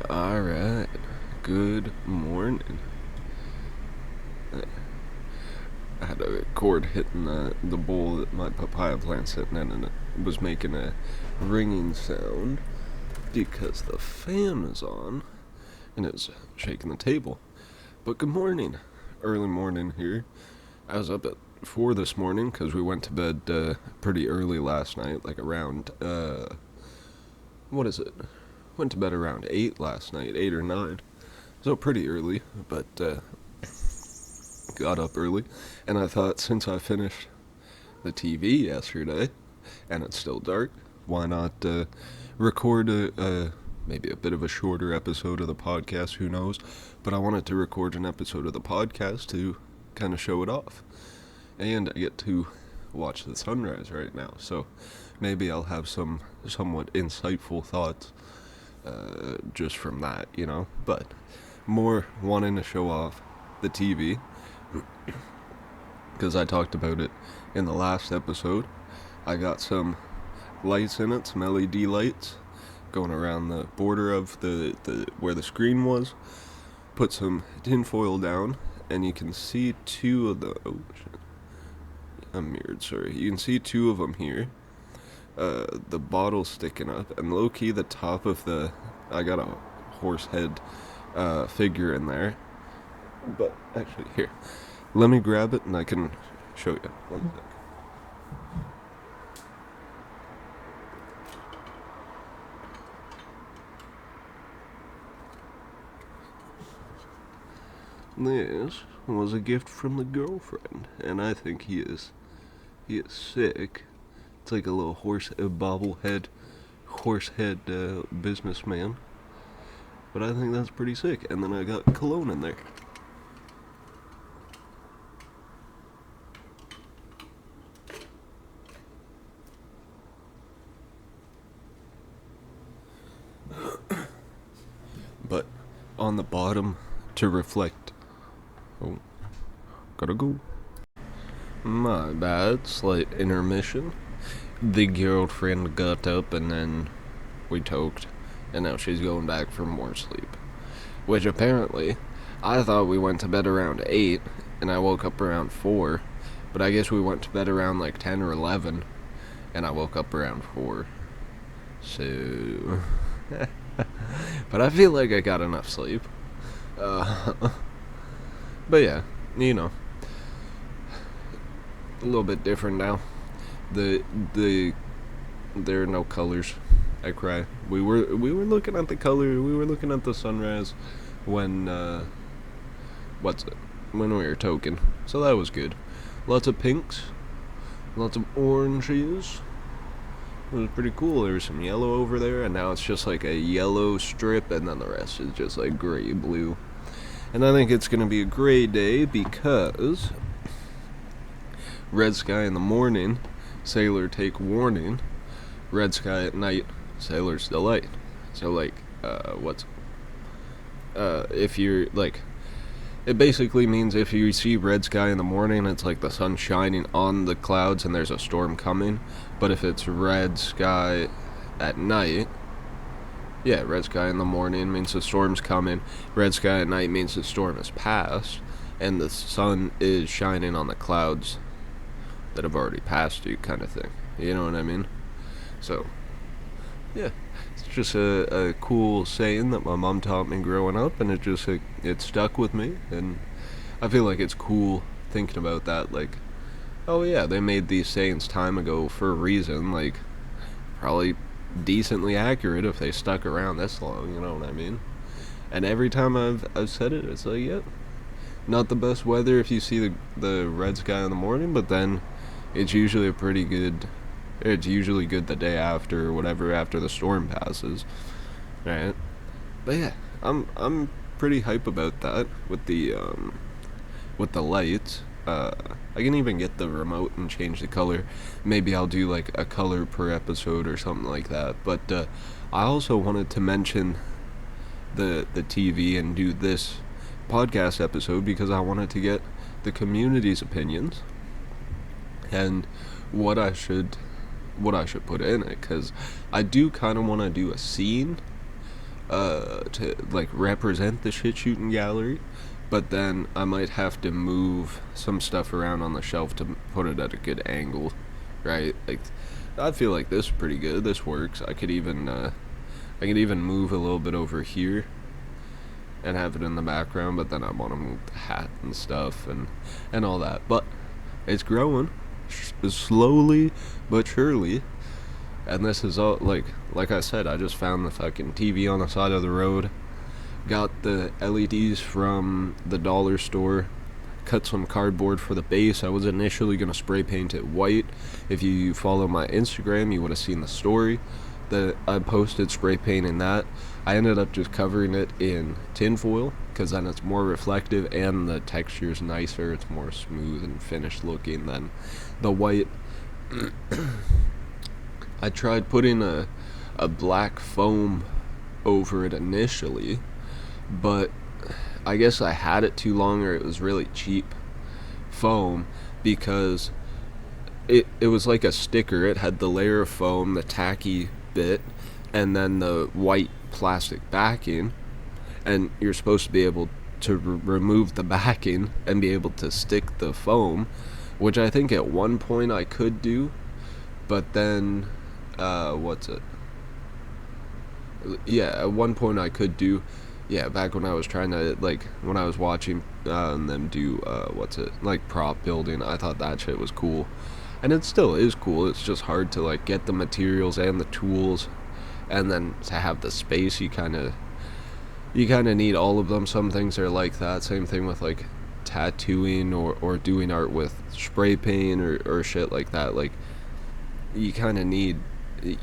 Alright, good morning. I had a cord hitting the bowl that my papaya plant's sitting in, and it was making a ringing sound because the fan is on and it's shaking the table. But good morning. Early morning here. I was up at 4 this morning because we went to bed pretty early last night, like around, what is it? Went to bed around 8 last night, 8 or 9. So pretty early, but got up early. And I thought, since I finished the TV yesterday and it's still dark, why not record maybe a bit of a shorter episode of the podcast, who knows. But I wanted to record an episode of the podcast to kind of show it off. And I get to watch the sunrise right now, so maybe I'll have some somewhat insightful thoughts just from that, But more wanting to show off the TV, because I talked about it in the last episode. I got some lights in it, some LED lights, going around the border of the where the screen was. Put some tinfoil down, and you can see two of the... Oh, shit. I'm mirrored, sorry. You can see two of them here. The bottle sticking up, and low-key the top of the... I got a horse head figure in there. But, actually, here. Let me grab it, and I can show you. One sec. This was a gift from the girlfriend, and I think he is sick. It's like a little bobblehead, horse head businessman. But I think that's pretty sick. And then I got cologne in there. But on the bottom, to reflect... Oh, gotta go. My bad, slight intermission. The girlfriend got up and then we toked, and now she's going back for more sleep. Which apparently, I thought we went to bed around 8, and I woke up around 4, but I guess we went to bed around like 10 or 11, and I woke up around 4. So... But I feel like I got enough sleep. But yeah, a little bit different now. There are no colors. I cry. We were looking at the color. We were looking at the sunrise when when we were token. So that was good. Lots of pinks, lots of oranges. It was pretty cool. There was some yellow over there, and now it's just like a yellow strip, and then the rest is just like gray blue. And I think it's gonna be a great day because red sky in the morning, sailor take warning. Red sky at night, sailor's delight. So like, if you're like, it basically means if you see red sky in the morning, it's like the sun shining on the clouds and there's a storm coming. But if it's red sky at night, yeah, red sky in the morning means the storm's coming. Red sky at night means the storm has passed and the sun is shining on the clouds that have already passed you, kind of thing. You know what I mean? So, yeah, it's just a cool saying that my mom taught me growing up, and it stuck with me, and I feel like it's cool thinking about that, like, oh yeah, they made these sayings time ago for a reason, like, probably decently accurate if they stuck around this long, you know what I mean? And every time I've said it, it's like, yeah, not the best weather if you see the red sky in the morning, but then it's usually it's usually good the day after or whatever, after the storm passes, right? But yeah, I'm pretty hype about that with the lights. I can even get the remote and change the color. Maybe I'll do like a color per episode or something like that. But I also wanted to mention the TV and do this podcast episode because I wanted to get the community's opinions and what I should put in it, because I do kind of want to do a scene to like represent the shit shooting gallery, but then I might have to move some stuff around on the shelf to put it at a good angle, right? Like, I feel like this is pretty good. This works. I could even move a little bit over here and have it in the background, but then I want to move the hat and stuff and all that. But it's growing slowly but surely. And this is all like I said, I just found the fucking TV on the side of the road. Got the LEDs from the dollar store. Cut some cardboard for the base. I was initially going to spray paint it white. If you follow my Instagram, you would have seen the story that I posted spray painting that. I ended up just covering it in tinfoil because then it's more reflective and the texture is nicer. It's more smooth and finished looking than the white. I tried putting a black foam over it initially, but I guess I had it too long, or it was really cheap foam, because it was like a sticker. It had the layer of foam, the tacky bit, and then the white plastic backing, and you're supposed to be able to remove the backing and be able to stick the foam, which I think at one point I could do, but then at one point I could do, back when I was trying to, when I was watching them do, like prop building, I thought that shit was cool. And it still is cool, it's just hard to, get the materials and the tools, and then to have the space, you kind of need all of them. Some things are like that, same thing with, tattooing or doing art with spray paint or shit like that. You kind of need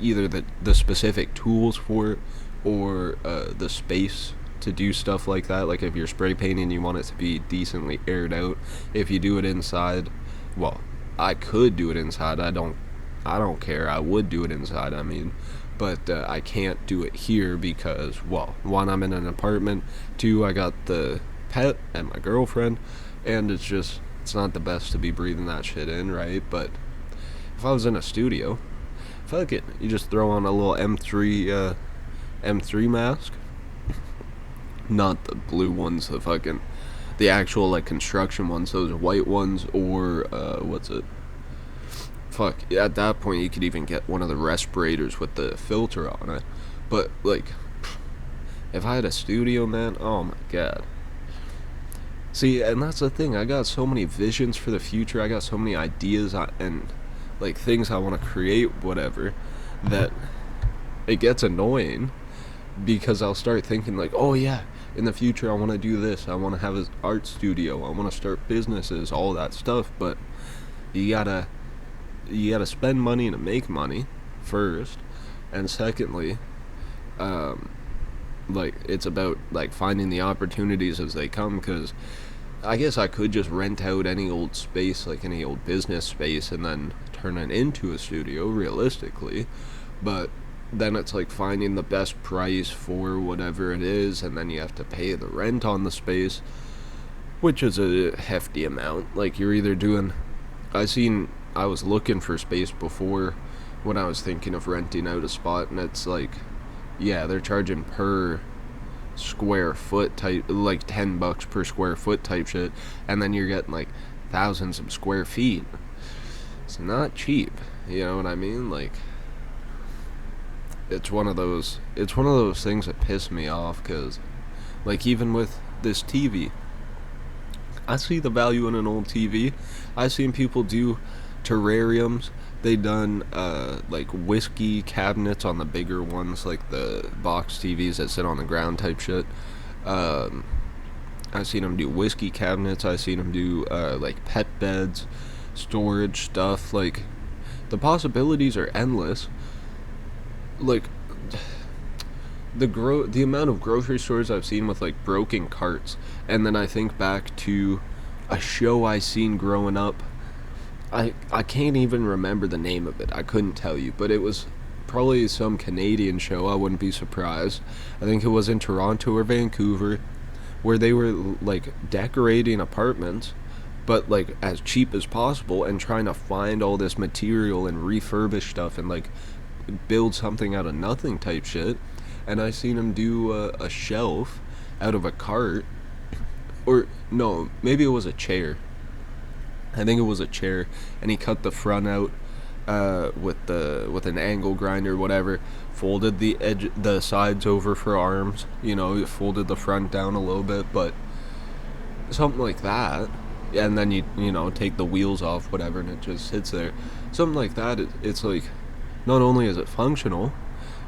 either the specific tools for it or the space to do stuff like that. Like if you're spray painting, you want it to be decently aired out. If you do it inside, well, I could do it inside. I don't care. I would do it inside, I mean, but I can't do it here because, well, one, I'm in an apartment, two, I got the pet and my girlfriend, and it's not the best to be breathing that shit in, right? But if I was in a studio, fuck it, you just throw on a little M3 mask, not the blue ones, the actual construction ones, those white ones, or at that point you could even get one of the respirators with the filter on it. But if I had a studio, man, oh my god. See, and that's the thing, I got so many visions for the future, I got so many ideas and things I want to create, whatever, that it gets annoying, because I'll start thinking oh yeah, in the future I want to do this, I want to have an art studio, I want to start businesses, all that stuff. But you gotta spend money to make money first, and secondly, it's about finding the opportunities as they come, because I guess I could just rent out any old space, any old business space, and then turn it into a studio, realistically. But then it's finding the best price for whatever it is, and then you have to pay the rent on the space, which is a hefty amount. You're either doing, I was looking for space before when I was thinking of renting out a spot, and it's they're charging per square foot type, $10 per square foot type shit, and then you're getting thousands of square feet. It's not cheap, you know what I mean? It's one of those things that piss me off, because even with this TV, I see the value in an old TV. I've seen people do terrariums. They done whiskey cabinets on the bigger ones, the box TVs that sit on the ground type shit. I've seen them do whiskey cabinets. I've seen them do pet beds, storage stuff. The possibilities are endless. The amount of grocery stores I've seen with broken carts, and then I think back to a show I seen growing up. I can't even remember the name of it. I couldn't tell you, but it was probably some Canadian show. I wouldn't be surprised. I think it was in Toronto or Vancouver, where they were decorating apartments, but as cheap as possible, and trying to find all this material and refurbish stuff and build something out of nothing type shit. and I seen him do a shelf out of a cart, or no, maybe it was a chair. I think it was a chair, and he cut the front out with an angle grinder, whatever. Folded the sides over for arms. You know, folded the front down a little bit, but something like that. And then you know take the wheels off, whatever, and it just sits there. Something like that. It's like, not only is it functional,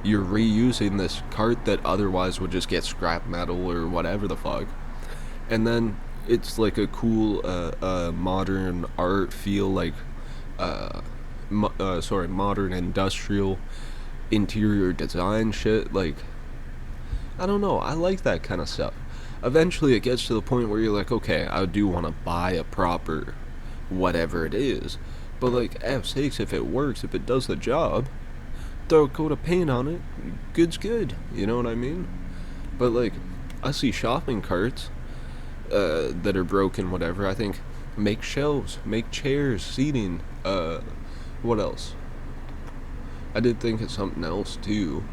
you're reusing this cart that otherwise would just get scrap metal or whatever the fuck, and then it's like a cool modern art feel, like modern industrial interior design shit. Like, I don't know, I like that kind of stuff. Eventually it gets to the point where you're like, okay, I do want to buy a proper whatever it is, but like, F sakes, if it works, if it does the job, throw a coat of paint on it, good's good, you know what I mean? But like, I see shopping carts that are broken, whatever. I think, make shelves, make chairs, seating. What else? I did think of something else too.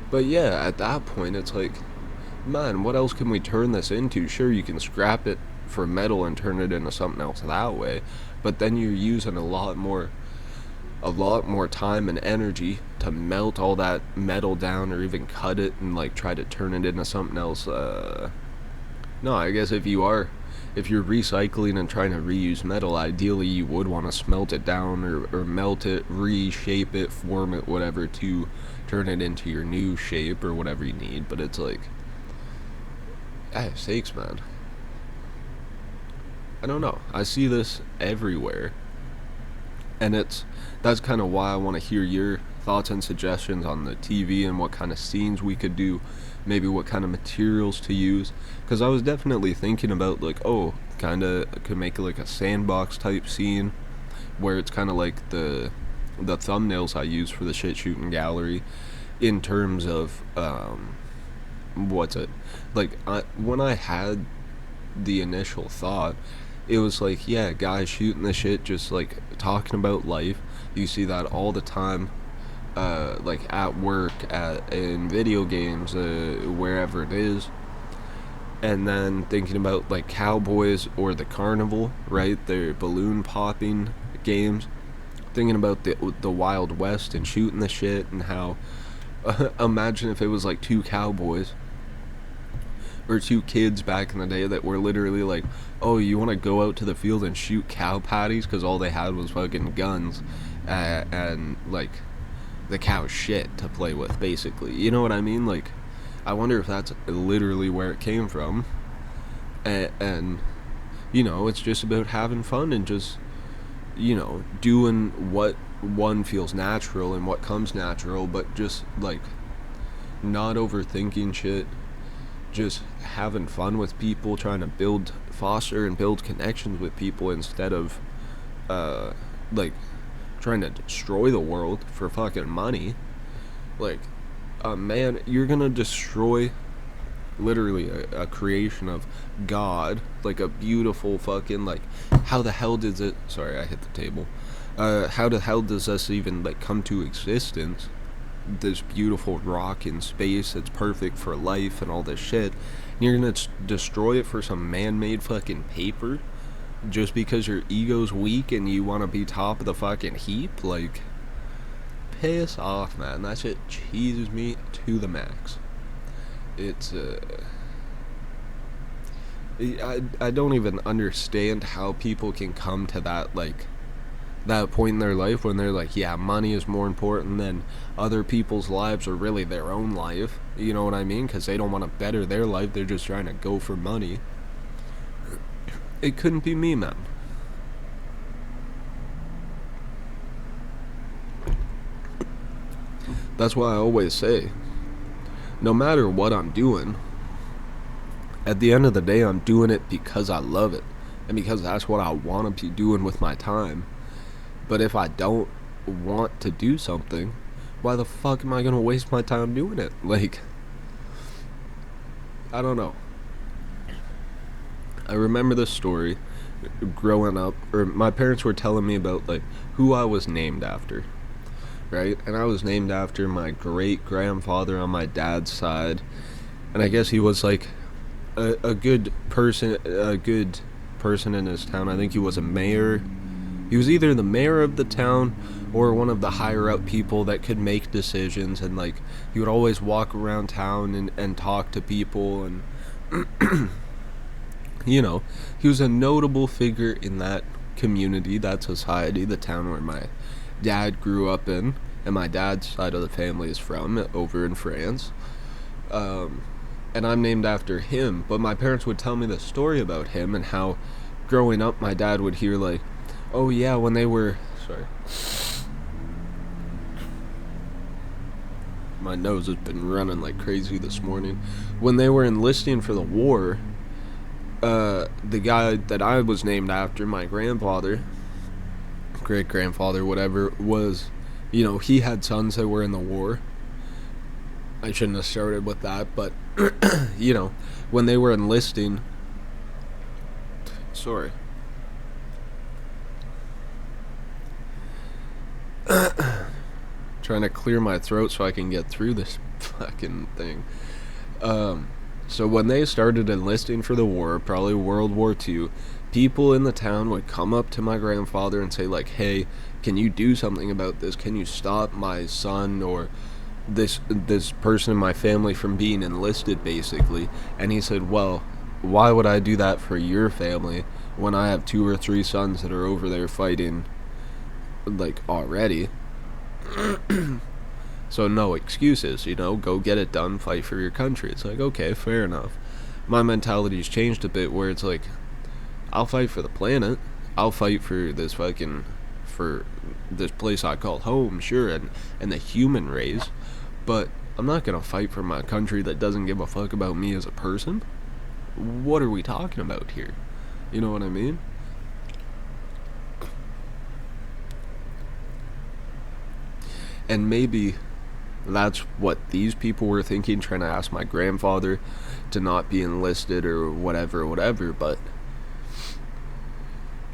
But yeah, at that point, it's like, man, what else can we turn this into? Sure, you can scrap it for metal and turn it into something else that way, but then you're using a lot more time and energy to melt all that metal down, or even cut it and like try to turn it into something else. No, I guess if you're recycling and trying to reuse metal, ideally you would want to smelt it down, or melt it, reshape it, form it, whatever, to turn it into your new shape or whatever you need. But it's like, sakes, man. I don't know. I see this everywhere. And that's kind of why I want to hear your thoughts and suggestions on the TV and what kind of scenes we could do, maybe what kind of materials to use. Because I was definitely thinking about, like, oh, kind of could make like a sandbox type scene where it's kind of like the thumbnails I use for the shit shooting gallery, in terms of what's it like, when I had the initial thought, it was like, yeah, guys shooting the shit, just like talking about life. You see that all the time, like at work, in video games, wherever it is. And then thinking about like cowboys or the carnival, right? Their balloon popping games. Thinking about the Wild West and shooting the shit, and how imagine if it was like two cowboys or two kids back in the day that were literally like, oh, you want to go out to the field and shoot cow patties, because all they had was fucking guns, and like the cow shit to play with, basically. You know what I mean? Like, I wonder if that's literally where it came from. And you know, it's just about having fun and just, you know, doing what one feels natural and what comes natural, but just like not overthinking shit, just having fun with people, trying to foster and build connections with people, instead of like trying to destroy the world for fucking money. Like, man, you're gonna destroy literally a creation of God, like a beautiful fucking, like, how the hell does it, sorry, I hit the table, how the hell does this even like come to existence, this beautiful rock in space that's perfect for life and all this shit, and you're gonna destroy it for some man-made fucking paper, just because your ego's weak and you want to be top of the fucking heap? Like, piss off, man. That shit cheeses me to the max. It's I don't even understand how people can come to that, like, that point in their life when they're like, yeah, money is more important than other people's lives, or really their own life. You know what I mean? Because they don't want to better their life, they're just trying to go for money. It couldn't be me, man. That's why I always say, no matter what I'm doing, at the end of the day, I'm doing it because I love it, and because that's what I want to be doing with my time. But if I don't want to do something, why the fuck am I gonna waste my time doing it? Like, I don't know. I remember this story growing up, or my parents were telling me about, like, who I was named after. right? And I was named after my great grandfather on my dad's side, and I guess he was like a good person, in his town. I think he was a mayor. He was either the mayor of the town or one of the higher up people that could make decisions, and like he would always walk around town and talk to people, and you know, he was a notable figure in that community, that society, the town where my dad grew up in, and my dad's side of the family is from, over in France. And I'm named after him, but my parents would tell me the story about him and how growing up my dad would hear like, oh yeah, when they were, sorry, my nose has been running like crazy this morning. When they were enlisting for the war, the guy that I was named after, my grandfather, great grandfather, whatever, was, you know, he had sons that were in the war. I shouldn't have started with that, but you know, when they were enlisting, sorry, trying to clear my throat so I can get through this fucking thing. So when they started enlisting for the war, probably World War II, people in the town would come up to my grandfather and say like, hey, can you do something about this? Can you stop my son or this person in my family from being enlisted, basically? And he said, well, why would I do that for your family when I have 2 or 3 sons that are over there fighting like already? So no excuses, you know, go get it done, fight for your country. It's like, okay, fair enough. My mentality's changed a bit where it's like, I'll fight for the planet, I'll fight for this place I call home, sure, and the human race, but I'm not gonna fight for my country that doesn't give a fuck about me as a person. What are we talking about here? You know what I mean? And maybe that's what these people were thinking, trying to ask my grandfather to not be enlisted or whatever, but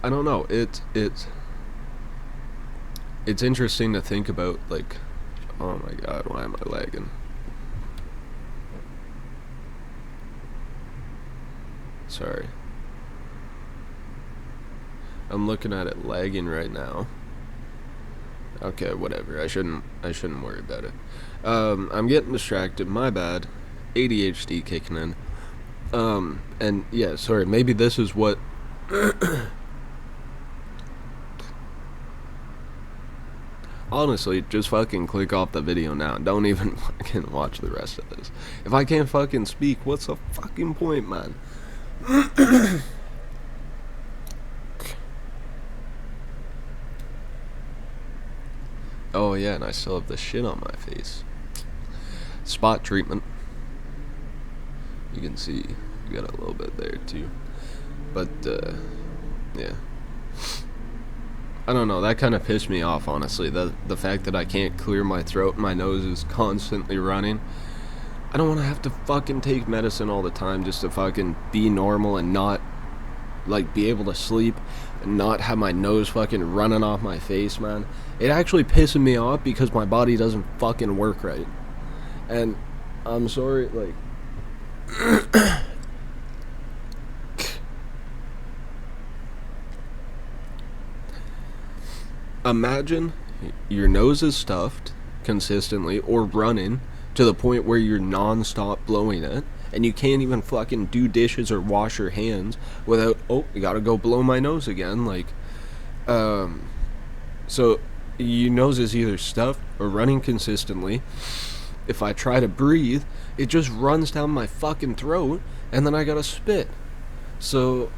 I don't know. It's interesting to think about, like, oh my god, why am I lagging? Sorry. I'm looking at it lagging right now. Okay, whatever. I shouldn't worry about it. I'm getting distracted. My bad. ADHD kicking in. And yeah, sorry. Maybe this is what. Honestly, just fucking click off the video now. Don't even fucking watch the rest of this. If I can't fucking speak, what's the fucking point, man? Oh yeah, and I still have the shit on my face. Spot treatment. You can see you got a little bit there too. But yeah. I don't know, that kind of pissed me off, honestly. The fact that I can't clear my throat and my nose is constantly running. I don't want to have to fucking take medicine all the time just to fucking be normal and not, like, be able to sleep and not have my nose fucking running off my face, man. It actually pisses me off because my body doesn't fucking work right. And I'm sorry, like, imagine your nose is stuffed consistently or running to the point where you're non-stop blowing it, and you can't even fucking do dishes or wash your hands without, oh, you gotta go blow my nose again. Like, so your nose is either stuffed or running consistently. If I try to breathe, it just runs down my fucking throat, and then I gotta spit. So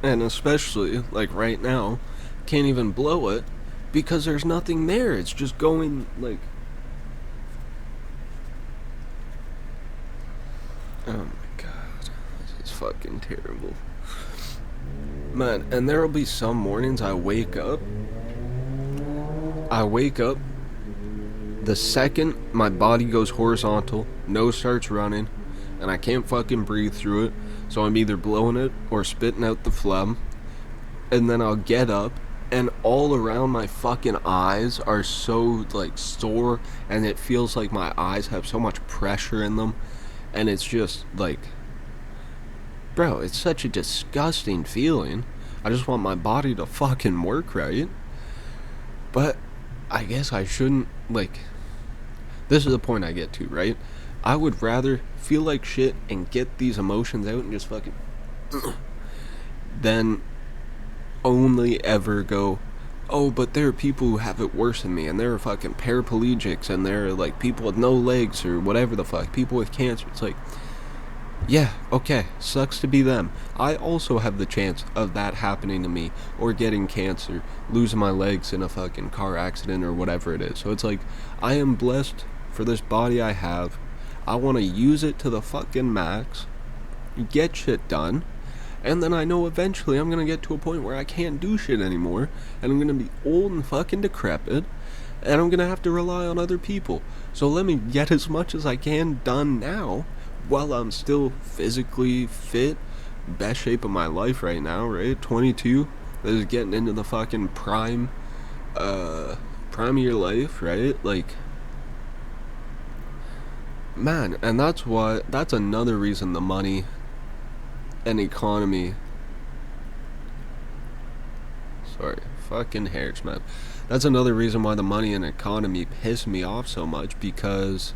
and especially, like, right now, can't even blow it because there's nothing there. It's just going, like, oh my god, this is fucking terrible, man. And there'll be some mornings I wake up The second my body goes horizontal, nose starts running, and I can't fucking breathe through it, so I'm either blowing it or spitting out the phlegm, and then I'll get up, and all around my fucking eyes are so, like, sore, and it feels like my eyes have so much pressure in them, and it's just, like, bro, it's such a disgusting feeling. I just want my body to fucking work right. But I guess I shouldn't, like, this is the point I get to, right? I would rather feel like shit and get these emotions out and just fucking than only ever go, oh, but there are people who have it worse than me, and there are fucking paraplegics, and there are, like, people with no legs, or whatever the fuck, people with cancer. It's like, yeah, okay, sucks to be them. I also have the chance of that happening to me, or getting cancer, losing my legs in a fucking car accident, or whatever it is. So it's like, I am blessed for this body I have. I want to use it to the fucking max, get shit done, and then I know eventually I'm going to get to a point where I can't do shit anymore, and I'm going to be old and fucking decrepit, and I'm going to have to rely on other people. So let me get as much as I can done now, while I'm still physically fit, best shape of my life right now, right? 22, that is getting into the fucking prime of your life, right? Like, man, and that's another reason the money and economy, fucking hairs, man. That's another reason why the money and economy piss me off so much, because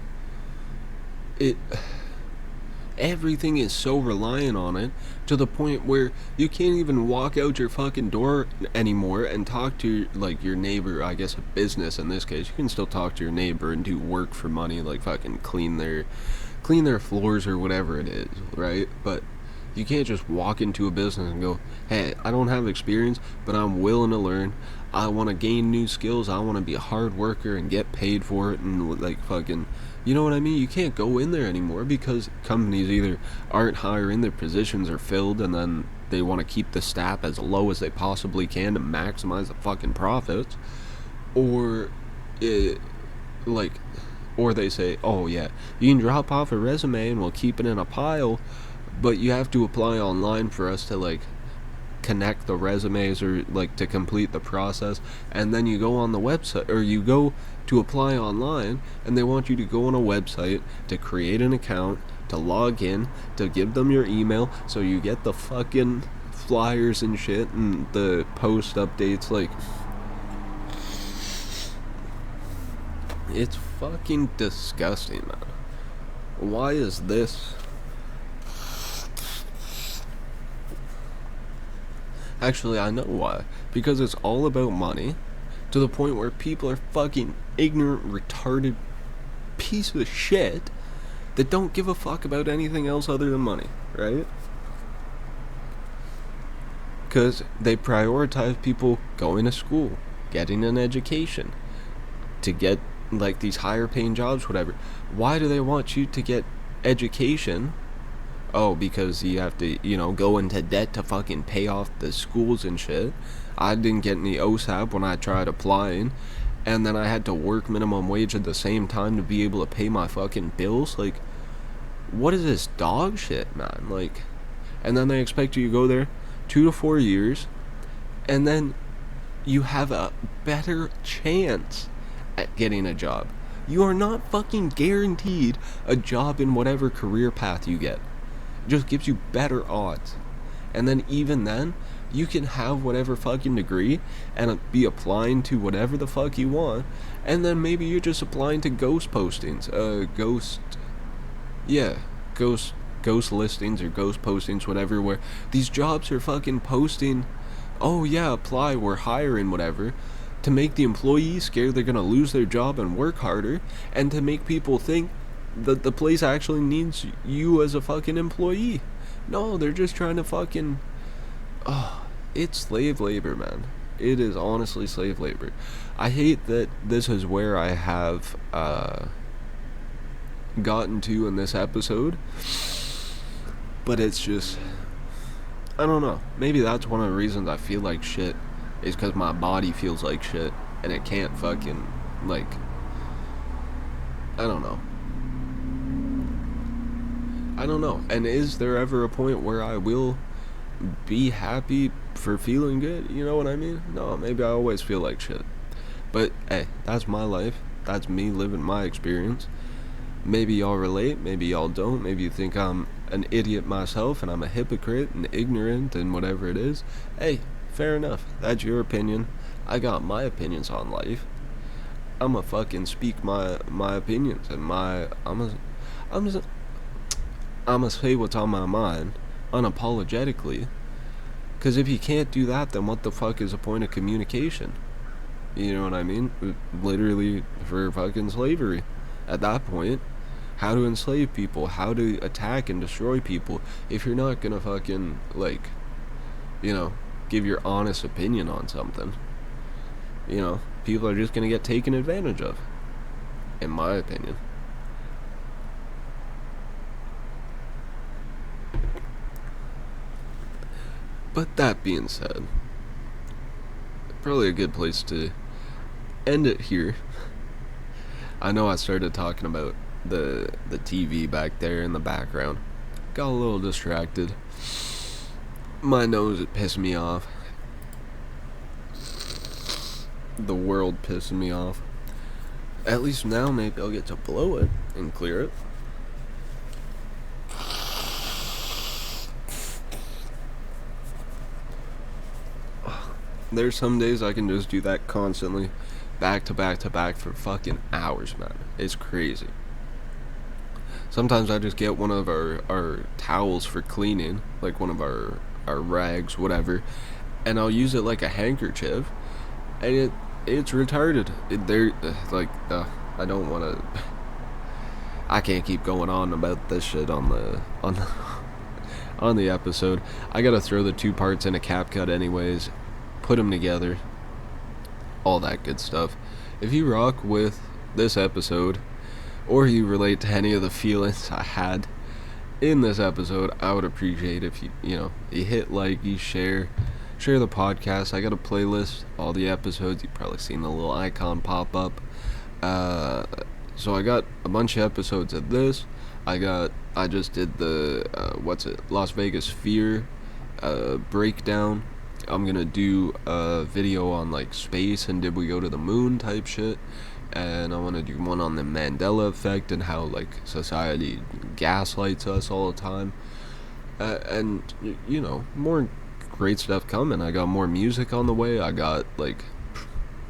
everything is so reliant on it, to the point where you can't even walk out your fucking door anymore and talk to, like, your neighbor. I guess a business in this case, you can still talk to your neighbor and do work for money, like fucking clean their floors or whatever it is, right? But you can't just walk into a business and go, hey, I don't have experience, but I'm willing to learn. I want to gain new skills. I want to be a hard worker and get paid for it, and, like, fucking, you know what I mean? You can't go in there anymore because companies either aren't hiring, their positions are filled, and then they want to keep the staff as low as they possibly can to maximize the fucking profits, or or they say, oh yeah, you can drop off a resume and we'll keep it in a pile, but you have to apply online for us to, like, connect the resumes, or, like, to complete the process. And then you go on the website, or you go to apply online, and they want you to go on a website to create an account, to log in, to give them your email, so you get the fucking flyers and shit and the post updates. Like, it's fucking disgusting, man. Why is this? Actually, I know why. Because it's all about money, to the point where people are fucking ignorant, retarded piece of shit that don't give a fuck about anything else other than money, right? Because they prioritize people going to school, getting an education, to get, like, these higher paying jobs, whatever. Why do they want you to get education? Oh, because you have to, go into debt to fucking pay off the schools and shit. I didn't get any OSAP when I tried applying, and then I had to work minimum wage at the same time to be able to pay my fucking bills. Like, what is this dog shit, man? Like, and then they expect you to go there 2 to 4 years, and then you have a better chance at getting a job. You are not fucking guaranteed a job in whatever career path you get. It just gives you better odds. And then even then, you can have whatever fucking degree and be applying to whatever the fuck you want, and then maybe you're just applying to ghost postings, ghost listings or ghost postings, whatever, where these jobs are fucking posting, oh yeah, apply, we're hiring, whatever, to make the employees scared they're gonna lose their job and work harder, and to make people think that the place actually needs you as a fucking employee. No, they're just trying to fucking... it's slave labor, man. It is honestly slave labor. I hate that this is where I have gotten to in this episode, but it's just... I don't know. Maybe that's one of the reasons I feel like shit, is because my body feels like shit, and it can't fucking, like... I don't know. I don't know. And is there ever a point where I will be happy for feeling good? You know what I mean? No, maybe I always feel like shit. But hey, that's my life. That's me living my experience. Maybe y'all relate, maybe y'all don't. Maybe you think I'm an idiot myself and I'm a hypocrite and ignorant and whatever it is. Hey, fair enough. That's your opinion. I got my opinions on life. I'ma fucking speak my opinions and I'm a, I'ma say what's on my mind unapologetically. Cause if you can't do that, then what the fuck is the point of communication? You know what I mean? Literally for fucking slavery. At that point, how to enslave people, how to attack and destroy people. If you're not gonna fucking, like, give your honest opinion on something, people are just gonna get taken advantage of, in my opinion. But that being said, probably a good place to end it here. I know I started talking about the TV back there in the background. Got a little distracted. My nose, it pissed me off. The world pissing me off. At least now maybe I'll get to blow it and clear it. There's some days I can just do that constantly, back to back to back for fucking hours, man. It's crazy. Sometimes I just get one of our towels for cleaning, like one of our rags, whatever, and I'll use it like a handkerchief, and it's retarded. I don't want to. I can't keep going on about this shit on the episode. I gotta throw the two parts in a CapCut anyways, put them together, all that good stuff. If you rock with this episode, or you relate to any of the feelings I had in this episode, I would appreciate if you hit like, you share the podcast. I got a playlist, all the episodes. You've probably seen the little icon pop up. So I got a bunch of episodes of this. I just did the Las Vegas Fear breakdown. I'm gonna do a video on like space and did we go to the moon type shit, and I want to do one on the Mandela effect and how like society gaslights us all the time, and more great stuff coming. I got more music on the way. I got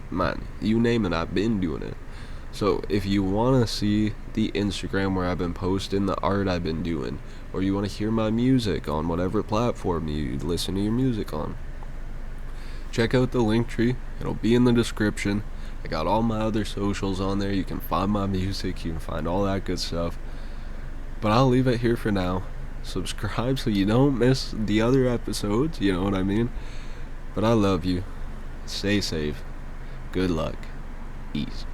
man, you name it, I've been doing it. So if you want to see the Instagram where I've been posting the art I've been doing, or you want to hear my music on whatever platform you listen to your music on, check out the link tree. It'll be in the description. I got all my other socials on there. You can find my music. You can find all that good stuff. But I'll leave it here for now. Subscribe so you don't miss the other episodes. You know what I mean? But I love you. Stay safe. Good luck. Peace.